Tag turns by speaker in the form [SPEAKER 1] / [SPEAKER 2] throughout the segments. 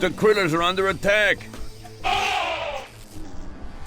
[SPEAKER 1] The critters are under attack!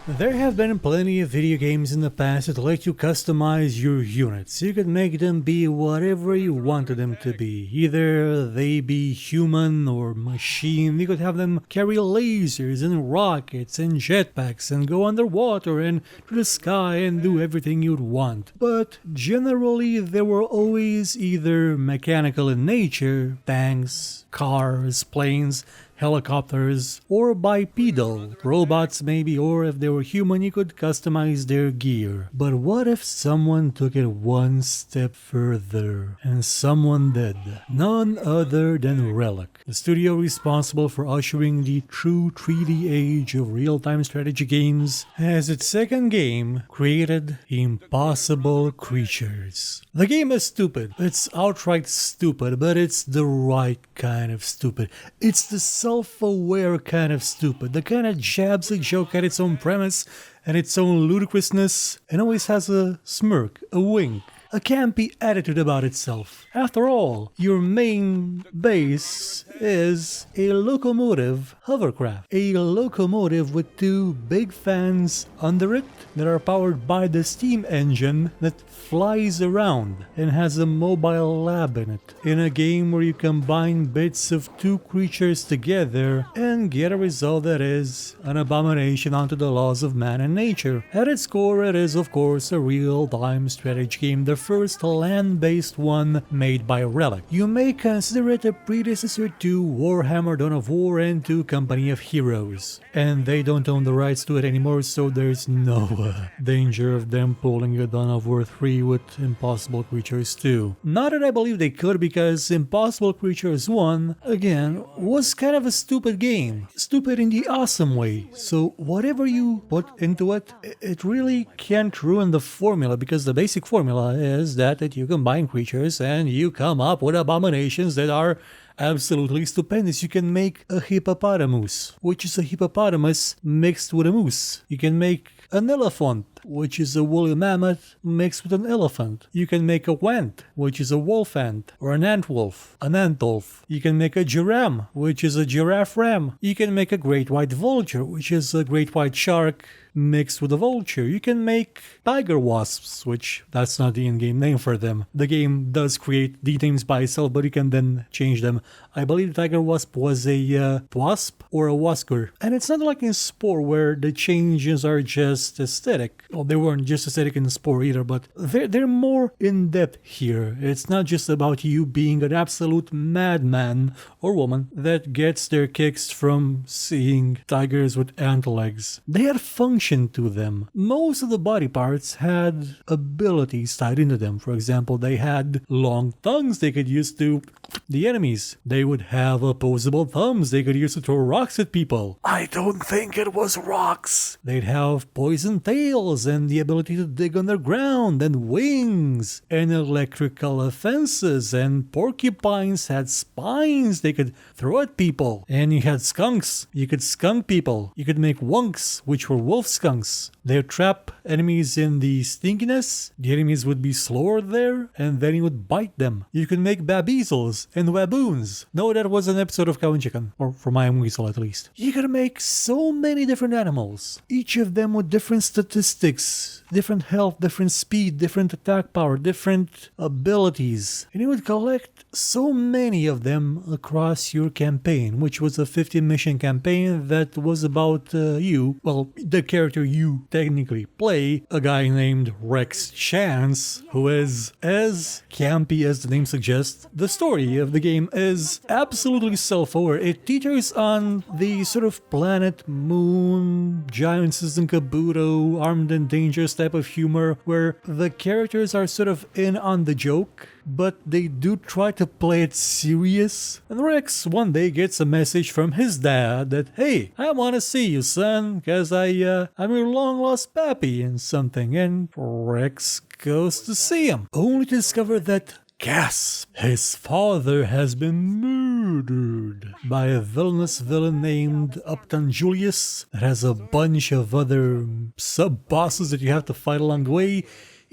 [SPEAKER 2] There have been plenty of video games in the past that let you customize your units. You could make them be whatever you wanted them to be. Either they be human or machine. You could have them carry lasers and rockets and jetpacks and go underwater and to the sky and do everything you'd want. But generally they were always either mechanical in nature, tanks, cars, planes, helicopters, or bipedal, robots maybe, or if they were human you could customize their gear. But what if someone took it one step further? And someone did. None other than Relic, the studio responsible for ushering the true 3D age of real-time strategy games, has its second game created Impossible Creatures. The game is stupid. It's outright stupid, but it's the right kind of stupid. It's the self-aware kind of stupid, the kind that jabs a joke at its own premise and its own ludicrousness and always has a smirk, a wink, a campy attitude about itself. After all, your main base is a locomotive hovercraft. A locomotive with two big fans under it that are powered by the steam engine that flies around and has a mobile lab in it. In a game where you combine bits of two creatures together and get a result that is an abomination unto the laws of man and nature. At its core, it is of course a real-time strategy game, the first land-based one made by Relic. You may consider it a predecessor to Warhammer Dawn of War and to Company of Heroes. And they don't own the rights to it anymore, so there's no danger of them pulling a Dawn of War 3 with Impossible Creatures 2. Not that I believe they could, because Impossible Creatures 1, again, was kind of a stupid game. Stupid in the awesome way. So whatever you put into it, it really can't ruin the formula, because the basic formula is that you combine creatures and you come up with abominations that are absolutely stupendous. You can make a hippopotamus, which is a hippopotamus mixed with a moose. You can make an elephant, which is a woolly mammoth mixed with an elephant. You can make a want, which is a wolf ant, or an ant wolf, an ant wolf. You can make a giraffe, which is a giraffe ram. You can make a great white vulture, which is a great white shark mixed with a vulture. You can make tiger wasps, which that's not the in-game name for them. The game does create the names by itself, but you can then change them. I believe tiger wasp was a wasp or a wasker. And it's not like in Spore where the changes are just aesthetic. Well, they weren't just aesthetic in Spore either, but they're more in-depth here. It's not just about you being an absolute madman or woman that gets their kicks from seeing tigers with ant legs. They had function to them. Most of the body parts had abilities tied into them. For example, they had long tongues they could use to the enemies. They would have opposable thumbs they could use to throw rocks at people. I don't think it was rocks. They'd have poison tails and the ability to dig underground and wings and electrical offenses, and porcupines had spines they could throw at people. And you had skunks. You could skunk people. You could make wonks, which were wolf-skunks. They'd trap enemies in the stinkiness. The enemies would be slower there, and then you would bite them. You could make babeezels and waboons. No, that was an episode of Cow and Chicken, or from I Am Weasel at least. You could make so many different animals, each of them with different statistics, different health, different speed, different attack power, different abilities, and you would collect so many of them across your campaign, which was a 50-mission campaign that was about you, well, the character you technically play, a guy named Rex Chance, who is as campy as the name suggests. The story of the game is absolutely self-aware. It teeters on the sort of Planet Moon, Giant System Kabuto, Armed and Dangerous type of humor, where the characters are sort of in on the joke, but they do try to play it serious. And Rex one day gets a message from his dad that, hey, I want to see you, son, because I'm your long-lost pappy and something. And Rex goes to see him, only to discover that, gasp, his father has been murdered by a villainous villain named Upton Julius that has a bunch of other sub-bosses that you have to fight along the way.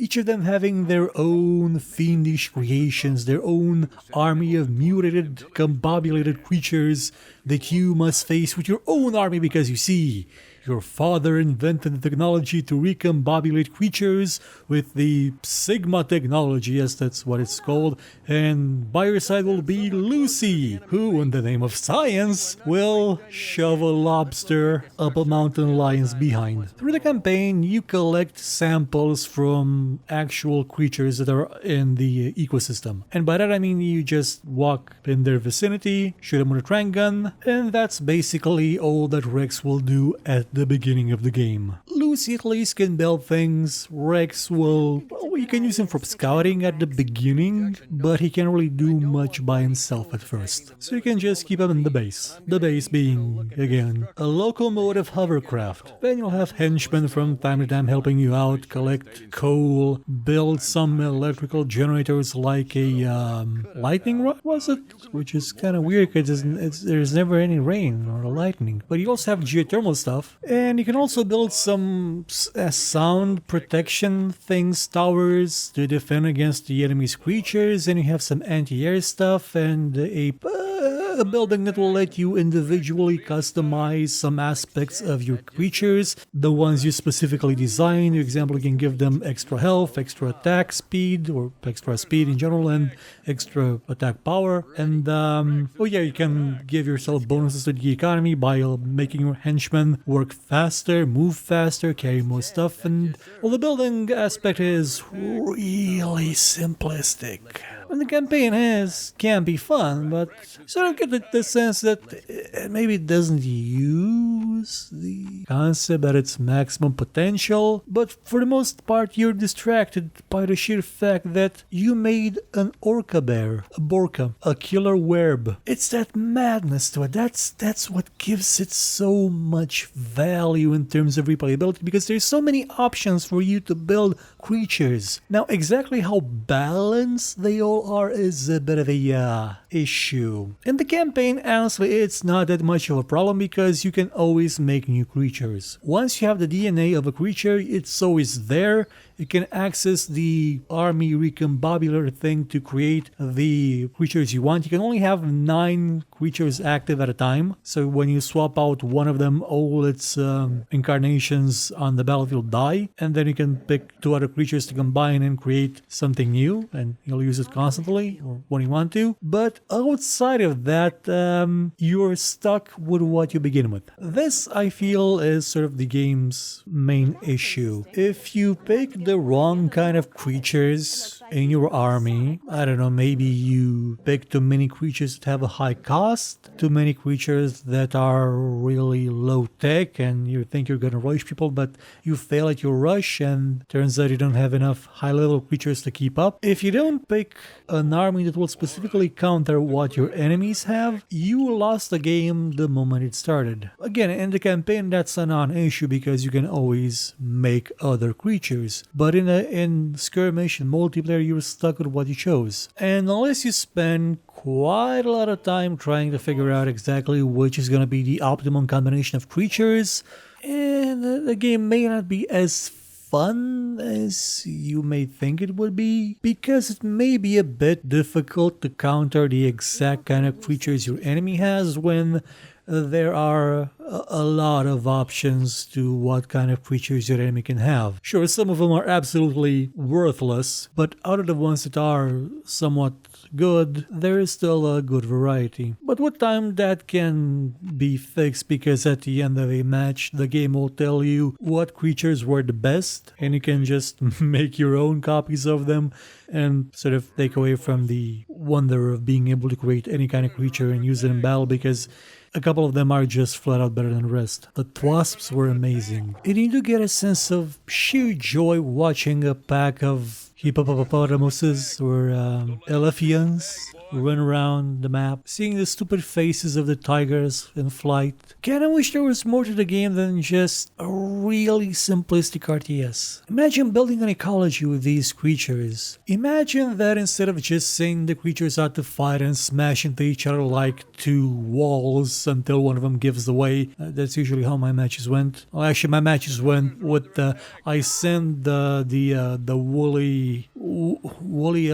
[SPEAKER 2] each of them having their own fiendish creations, their own army of mutated, combobulated creatures that you must face with your own army because you see, your father invented the technology to recombobulate creatures with the Sigma technology, yes, that's what it's called. And by your side will be Lucy, who, in the name of science, will shove a lobster up a mountain lion's behind. Through the campaign, you collect samples from actual creatures that are in the ecosystem. And by that I mean you just walk in their vicinity, shoot them with a tranq gun, and that's basically all that Rex will do at the beginning of the game. Lucy at least can build things. Rex will, well, you can use him for scouting at the beginning, but he can't really do much by himself at first. So you can just keep him in the base. The base being, again, a locomotive hovercraft. Then you'll have henchmen from time to time helping you out, collect coal, build some electrical generators like a lightning rod, was it? Which is kind of weird because there's never any rain or lightning. But you also have geothermal stuff. And you can also build some sound protection things, towers, to defend against the enemy's creatures, and you have some anti-air stuff and a building that will let you individually customize some aspects of your creatures, the ones you specifically design. For example, you can give them extra health, extra attack speed, or extra speed in general, and extra attack power. And oh yeah, you can give yourself bonuses to the economy by making your henchmen work faster, move faster, carry more stuff, and well, the building aspect is really simplistic. And the campaign can be fun, but sort of get the sense that maybe it doesn't use the concept at its maximum potential, but for the most part you're distracted by the sheer fact that you made an orca bear, a borca, a killer werb. It's that madness to it. That's what gives it so much value in terms of replayability, because there's so many options for you to build creatures. Now, exactly how balanced they all are is a bit of a issue. In the campaign, honestly, it's not that much of a problem because you can always make new creatures. Once you have the DNA of a creature, it's always there. You can access the army recombobulator thing to create the creatures you want. You can only have 9 creatures active at a time. So when you swap out one of them, all its incarnations on the battlefield die. And then you can pick 2 other creatures to combine and create something new. And you'll use it constantly or when you want to. But outside of that, you're stuck with what you begin with. This, I feel, is sort of the game's main issue. If you pick the wrong kind of creatures in your army, I don't know, maybe you pick too many creatures that have a high cost, too many creatures that are really low tech, and you think you're gonna rush people, but you fail at your rush, and turns out you don't have enough high level creatures to keep up. If you don't pick an army that will specifically counter what your enemies have, you lost the game the moment it started. Again, in the campaign that's a non-issue because you can always make other creatures. But in skirmish and multiplayer, you're stuck with what you chose. And unless you spend quite a lot of time trying to figure out exactly which is going to be the optimum combination of creatures, and the game may not be as fun as you may think it would be, because it may be a bit difficult to counter the exact kind of creatures your enemy has when there are a lot of options to what kind of creatures your enemy can have. Sure, some of them are absolutely worthless, but out of the ones that are somewhat good, there is still a good variety. But with time that can be fixed, because at the end of a match the game will tell you what creatures were the best, and you can just make your own copies of them and sort of take away from the wonder of being able to create any kind of creature and use it in battle, because a couple of them are just flat out better than the rest. The Twasps were amazing. And you do get a sense of sheer joy watching a pack of hippopotamuses or Elefions run around the map, seeing the stupid faces of the tigers in flight. Kinda wish there was more to the game than just a really simplistic RTS. Imagine building an ecology with these creatures. Imagine that instead of just saying the creature creatures out to fight and smash into each other like two walls until one of them gives away. That's usually how my matches went. Well, actually, my matches went with I send the woolly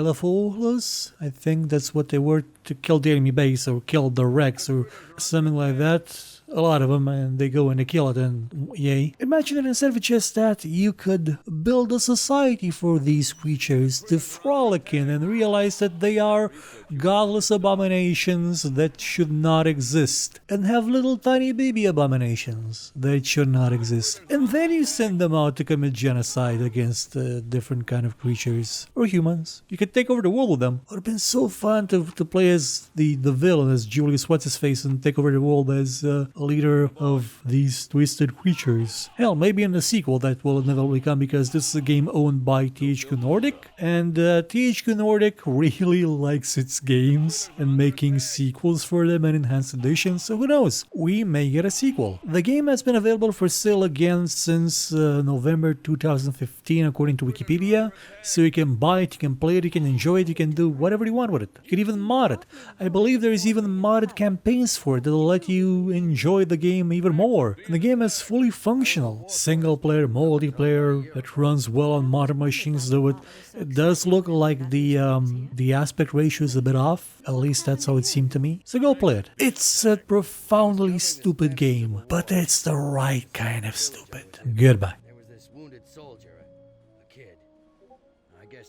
[SPEAKER 2] Elefinos, I think that's what they were, to kill the enemy base or kill the Rex or something like that. A lot of them, and they go and they kill it, and yay. Imagine that instead of just that, you could build a society for these creatures to frolic in and realize that they are godless abominations that should not exist, and have little tiny baby abominations that should not exist. And then you send them out to commit genocide against different kind of creatures, or humans. You could take over the world with them. It would have been so fun to play as the villain, as Julius What's-His-Face, and take over the world as a leader of these twisted creatures. Hell, maybe in the sequel that will inevitably come, because this is a game owned by THQ Nordic, and THQ Nordic really likes its games and making sequels for them and enhanced editions, so who knows, we may get a sequel. The game has been available for sale again since November 2015 according to Wikipedia, so you can buy it, you can play it, you can enjoy it, you can do whatever you want with it. You can even mod it. I believe there is even modded campaigns for it that'll let you enjoy the game even more. And the game is fully functional. Single player, multiplayer, that runs well on modern machines, though it does look like the aspect ratio is a bit off. At least that's how it seemed to me. So go play it. It's a profoundly stupid game, but it's the right kind of stupid. Goodbye.